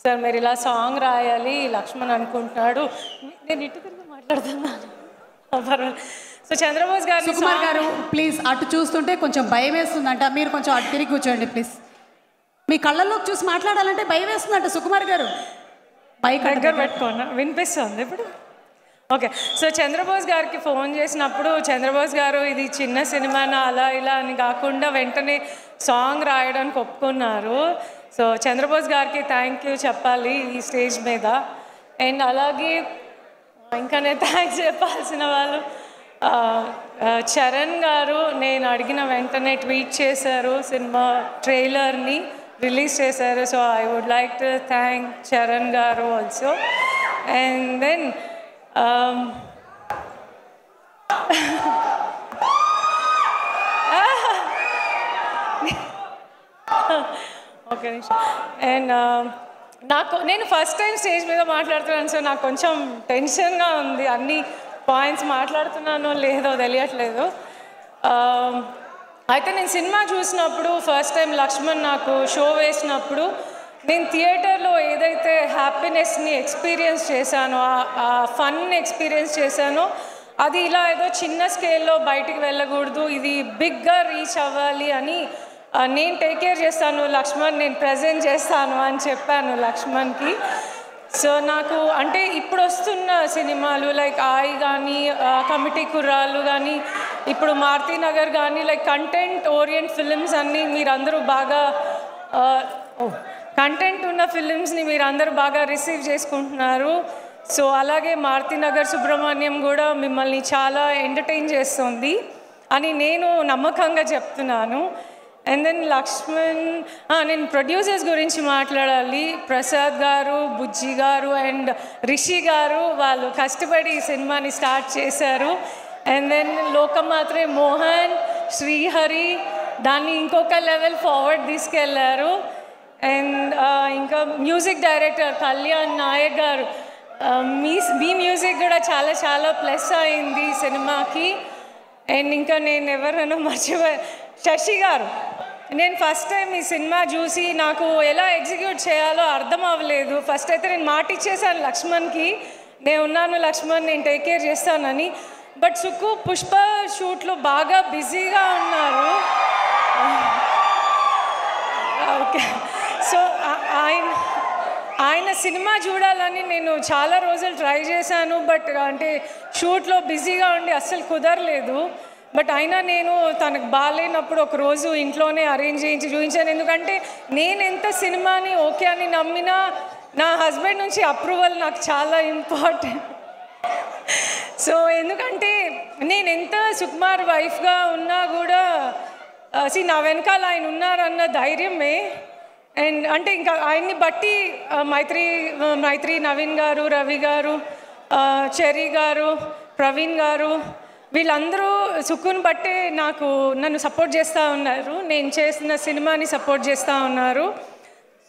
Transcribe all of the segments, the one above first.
Sir మీరు ఇలా song రాయాలి లక్ష్మణ్ అనుకుంటున్నాడు. నేను ఇటు తిరిగి మాట్లాడుతున్నాను. సో చంద్రబోస్ గారు, సుకుమార్ గారు ప్లీజ్ అటు చూస్తుంటే కొంచెం భయం వేస్తుందంట, మీరు కొంచెం అటు తిరిగి కూర్చోండి ప్లీజ్. మీ కళ్ళల్లోకి చూసి మాట్లాడాలంటే భయం వేస్తుందంట సుకుమార్ గారు. బైక్ దగ్గర పెట్టుకోండి, వినిపిస్తుంది ఇప్పుడు. ఓకే, సో చంద్రబోస్ గారికి ఫోన్ చేసినప్పుడు చంద్రబోస్ గారు ఇది చిన్న సినిమానా అలా ఇలా అని కాకుండా వెంటనే సాంగ్ రాయడానికి ఒప్పుకున్నారు. సో చంద్రబోస్ గారికి థ్యాంక్ యూ చెప్పాలి ఈ స్టేజ్ మీద. అండ్ అలాగే ఇంకా నేను థ్యాంక్స్ చెప్పాల్సిన వాళ్ళు చరణ్ గారు. నేను అడిగిన వెంటనే ట్వీట్ చేశారు, సినిమా ట్రైలర్ని రిలీజ్ చేశారు. So I would like to thank Charan garu also. And then okay నిమిషం. అండ్ నేను ఫస్ట్ టైం స్టేజ్ మీద మాట్లాడుతున్నాను, సో నాకు కొంచెం టెన్షన్గా ఉంది. అన్ని పాయింట్స్ మాట్లాడుతున్నానో లేదో తెలియట్లేదు. అయితే నేను సినిమా చూసినప్పుడు ఫస్ట్ టైం లక్ష్మణ్ నాకు షో వేసినప్పుడు నేను థియేటర్లో ఏదైతే హ్యాపీనెస్ని ఎక్స్పీరియన్స్ చేశానో, ఆ ఫన్ ఎక్స్పీరియన్స్ చేశానో, అది ఇలా ఏదో చిన్న స్కేల్లో బయటికి వెళ్ళకూడదు, ఇది బిగ్గా రీచ్ అవ్వాలి అని నేను టేక్ కేర్ చేస్తాను లక్ష్మణ్, నేను ప్రజెంట్ చేస్తాను అని చెప్పాను లక్ష్మణ్కి. సో నాకు అంటే ఇప్పుడు వస్తున్న సినిమాలు లైక్ ఆయి కానీ, కమిటీ కుర్రాళ్ళు కానీ, ఇప్పుడు మారుతినగర్ కానీ, లైక్ కంటెంట్ ఓరియంట్ ఫిలిమ్స్ అన్నీ మీరందరూ బాగా కంటెంట్ ఉన్న ఫిలిమ్స్ని మీరందరూ బాగా రిసీవ్ చేసుకుంటున్నారు. సో అలాగే మారుతినగర్ సుబ్రహ్మణ్యం కూడా మిమ్మల్ని చాలా ఎంటర్టైన్ చేస్తుంది అని నేను నమ్మకంగా చెప్తున్నాను. అండ్ దెన్ లక్ష్మణ్, నేను ప్రొడ్యూసర్స్ గురించి మాట్లాడాలి. ప్రసాద్ గారు, బుజ్జి గారు అండ్ రిషి గారు వాళ్ళు కష్టపడి ఈ సినిమాని స్టార్ట్ చేశారు. అండ్ దెన్ లోకమాత్రే మోహన్, శ్రీహరి దాన్ని ఇంకొక లెవెల్ ఫార్వర్డ్ తీసుకెళ్లారు. అండ్ ఇంకా మ్యూజిక్ డైరెక్టర్ కళ్యాణ్ నాయక్ గారు, మీ మ్యూజిక్ కూడా చాలా చాలా ప్లస్ అయింది సినిమాకి. అండ్ ఇంకా నేను ఎవరైనా మర్చిపోయా, శశి గారు. నేను ఫస్ట్ టైం ఈ సినిమా చూసి నాకు ఎలా ఎగ్జిక్యూట్ చేయాలో అర్థం అవ్వలేదు. ఫస్ట్ అయితే నేను మాట ఇచ్చేసాను లక్ష్మణ్కి, నేను ఉన్నాను లక్ష్మణ్, నేను టేక్ కేర్ చేస్తానని. బట్ సుక్కు పుష్ప షూట్లో బాగా బిజీగా ఉన్నారు. ఓకే, సో ఆయన సినిమా చూడాలని నేను చాలా రోజులు ట్రై చేశాను. బట్ అంటే షూట్లో బిజీగా ఉండి అస్సలు కుదరలేదు. బట్ అయినా నేను తనకు బాగాలేనప్పుడు ఒకరోజు ఇంట్లోనే అరేంజ్ చేయించి చూపించాను. ఎందుకంటే నేను ఎంత సినిమాని ఓకే అని నమ్మినా నా హస్బెండ్ నుంచి అప్రూవల్ నాకు చాలా ఇంపార్టెంట్. సో ఎందుకంటే నేను ఎంత సుకుమార్ వైఫ్గా ఉన్నా కూడా నా వెనకాల ఆయన ఉన్నారన్న ధైర్యమే. అండ్ అంటే ఇంకా ఆయన్ని బట్టి మైత్రి నవీన్ గారు, రవి గారు, చెరీ గారు, ప్రవీణ్ గారు వీళ్ళందరూ సుక్కుని బట్టే నన్ను సపోర్ట్ చేస్తూ ఉన్నారు, నేను చేసిన సినిమాని సపోర్ట్ చేస్తూ ఉన్నారు.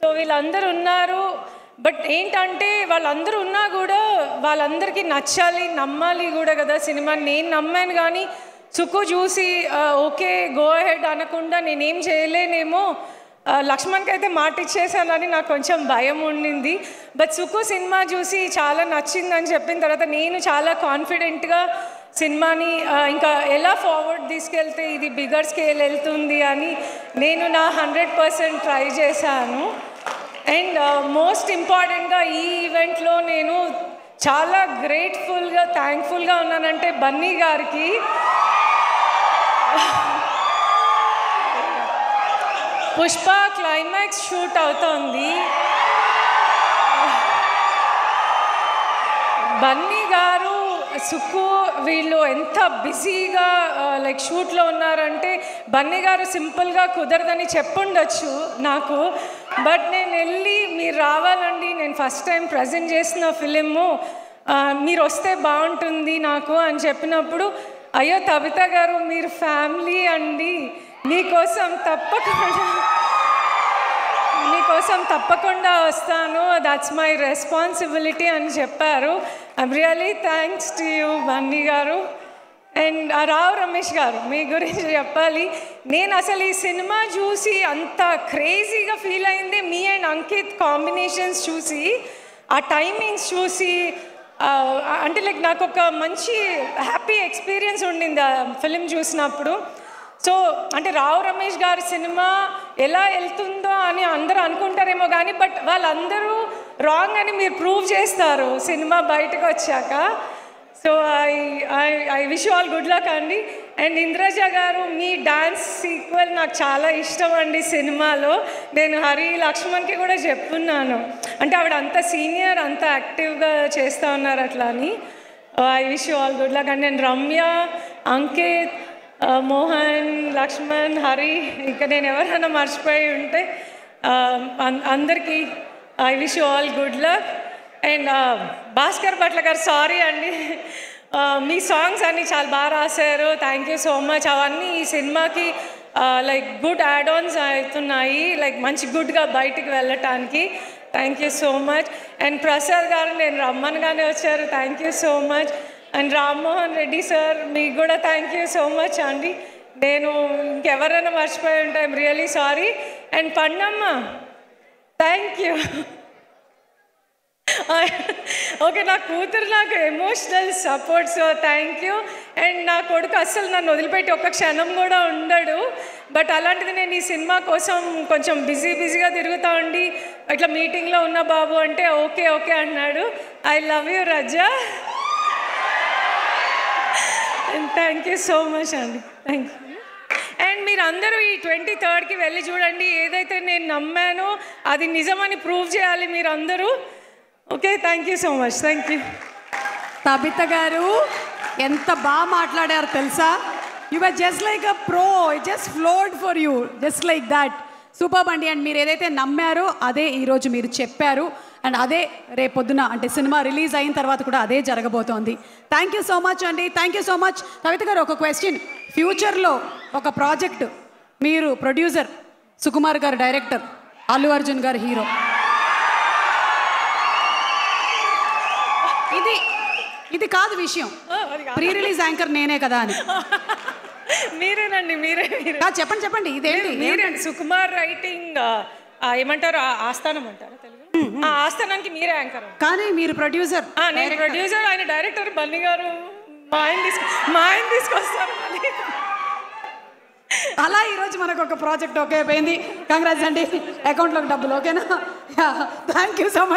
సో వీళ్ళందరూ ఉన్నారు. బట్ ఏంటంటే వాళ్ళందరూ ఉన్నా కూడా వాళ్ళందరికీ నచ్చాలి, నమ్మాలి కూడా కదా సినిమా. నేను నమ్మాను కానీ సుక్కు చూసి ఓకే గో అహెడ్ అనకుండా నేనేం చేయలేనేమో, లక్ష్మణ్కి అయితే మాట ఇచ్చేసానని నాకు కొంచెం భయం ఉండింది. బట్ సుక్కు సినిమా చూసి చాలా నచ్చిందని చెప్పిన తర్వాత నేను చాలా కాన్ఫిడెంట్గా సినిమాని ఇంకా ఎలా ఫార్వర్డ్ తీసుకెళ్తే ఇది బిగ్గర్ స్కేల్ వెళ్తుంది అని నేను నా 100% ట్రై చేశాను. అండ్ మోస్ట్ ఇంపార్టెంట్గా ఈ ఈవెంట్లో నేను చాలా గ్రేట్ఫుల్గా థ్యాంక్ఫుల్గా ఉన్నానంటే బన్నీ గారికి. పుష్ప క్లైమాక్స్ షూట్ అవుతోంది, బన్నీ గారు సుక్కు వీళ్ళు ఎంత బిజీగా లైక్ షూట్లో ఉన్నారంటే బన్నీ గారు సింపుల్గా కుదరదని చెప్పుండొచ్చు నాకు. బట్ నేను వెళ్ళి మీరు రావాలండి, నేను ఫస్ట్ టైం ప్రజెంట్ చేసిన ఫిలిము, మీరు వస్తే బాగుంటుంది నాకు అని చెప్పినప్పుడు, అయ్యో తబిత గారు మీరు ఫ్యామిలీ అండి, మీకోసం తప్పకుండా వస్తాను, దట్స్ మై రెస్పాన్సిబిలిటీ అని చెప్పారు. I'm really thanks to you Bunny గారు. అండ్ రావు రమేష్ గారు మీ గురించి చెప్పాలి. నేను అసలు ఈ సినిమా చూసి అంత క్రేజీగా ఫీల్ అయింది మీ అండ్ అంకిత్ కాంబినేషన్స్ చూసి, ఆ టైమింగ్స్ చూసి, అంటే లైక్ నాకు ఒక మంచి హ్యాపీ ఎక్స్పీరియన్స్ ఉండింది ఆ ఫిలిం చూసినప్పుడు. సో అంటే రావు రమేష్ గారి సినిమా ఎలా వెళ్తుందో అని అందరూ అనుకుంటారేమో కానీ, బట్ వాళ్ళందరూ రాంగ్ అని మీరు ప్రూవ్ చేస్తారు సినిమా బయటకు వచ్చాక. So I wish all good luck అండి. అండ్ ఇంద్రజ గారు మీ డాన్స్ సీక్వెల్ నాకు చాలా ఇష్టం అండి సినిమాలో. నేను హరి లక్ష్మణ్కి కూడా చెప్తున్నాను, అంటే ఆవిడ అంత సీనియర్, అంత యాక్టివ్గా చేస్తూ ఉన్నారు అట్లా అని. I wish all good luck అండి. అండ్ రమ్య, అంకిత్, మోహన్, లక్ష్మణ్, హరి, ఇంకా నేను ఎవరైనా మర్చిపోయి ఉంటే అందరికీ I wish all good luck. And Bhaskar Bhatla గారు సారీ అండి, మీ సాంగ్స్ అన్నీ చాలా బాగా రాశారు, థ్యాంక్ యూ సో మచ్. అవన్నీ ఈ సినిమాకి లైక్ గుడ్ యాడ్ ఆన్స్ అవుతున్నాయి, లైక్ మంచి గుడ్గా బయటికి వెళ్ళటానికి. Thank you so much. And Prasad గారు నేను రమ్మనగానే వచ్చారు, thank you so much. And Rammohan Reddy sir మీకు కూడా థ్యాంక్ యూ సో మచ్ అండి. నేను ఇంకెవరైనా మర్చిపోయి ఉంటే I'm really sorry. And Pandamma thank you. Okay, నా కూతురు నాకు emotional support, so thank you. And నా కొడుకు అస్సలు నన్ను వదిలిపెట్టి ఒక్క క్షణం కూడా ఉండడు. బట్ అలాంటిది నేను ఈ సినిమా కోసం కొంచెం బిజీగా తిరుగుతూ ఉండి ఇట్లా మీటింగ్లో ఉన్న బాబు అంటే ఓకే ఓకే అన్నాడు. I love you Raza. Thank you so much అండి, థ్యాంక్ యూ. అండ్ మీరు అందరూ ఈ 23rd వెళ్ళి చూడండి, ఏదైతే నేను నమ్మానో అది నిజమని ప్రూవ్ చేయాలి మీరు అందరూ. Okay, thank you so much, thank you. Tabitha garu ఎంత బాగా మాట్లాడారు తెలుసా? You are just like a pro, it just flowed for you, just like that. Super అండి. అండ్ మీరు ఏదైతే నమ్మారో అదే ఈరోజు మీరు చెప్పారు, అండ్ అదే రేపొద్దున అంటే సినిమా రిలీజ్ అయిన తర్వాత కూడా అదే జరగబోతోంది. థ్యాంక్ యూ సో మచ్ అండి, థ్యాంక్ యూ సో మచ్. కవిత గారు ఒక క్వశ్చన్, ఫ్యూచర్లో ఒక ప్రాజెక్ట్, మీరు ప్రొడ్యూసర్, సుకుమార్ గారు డైరెక్టర్, అల్లు అర్జున్ గారు హీరో, ఇది కాదు విషయం, ప్రీ రిలీజ్ యాంకర్ నేనే కదా అని. మీరేనండి, మీరే చెప్పండి చెప్పండి, ఇదేంటి? మీరే సుకుమార్ రైటింగ్ ఏమంటారు, ఆస్థానం అంటారు తెలుగు, ఆస్థానానికి మీరే యాంకర్. కానీ మీరు ప్రొడ్యూసర్. నేను ప్రొడ్యూసర్, ఆయన డైరెక్టర్. బన్నీ గారు మా ఆయన తీసుకొస్తారు. అలా ఈరోజు మనకు ఒక ప్రాజెక్ట్ ఓకే అయిపోయింది. కంగ్రాట్స్ అండి, అకౌంట్లోకి డబ్బులు ఓకేనా? Thank you so much.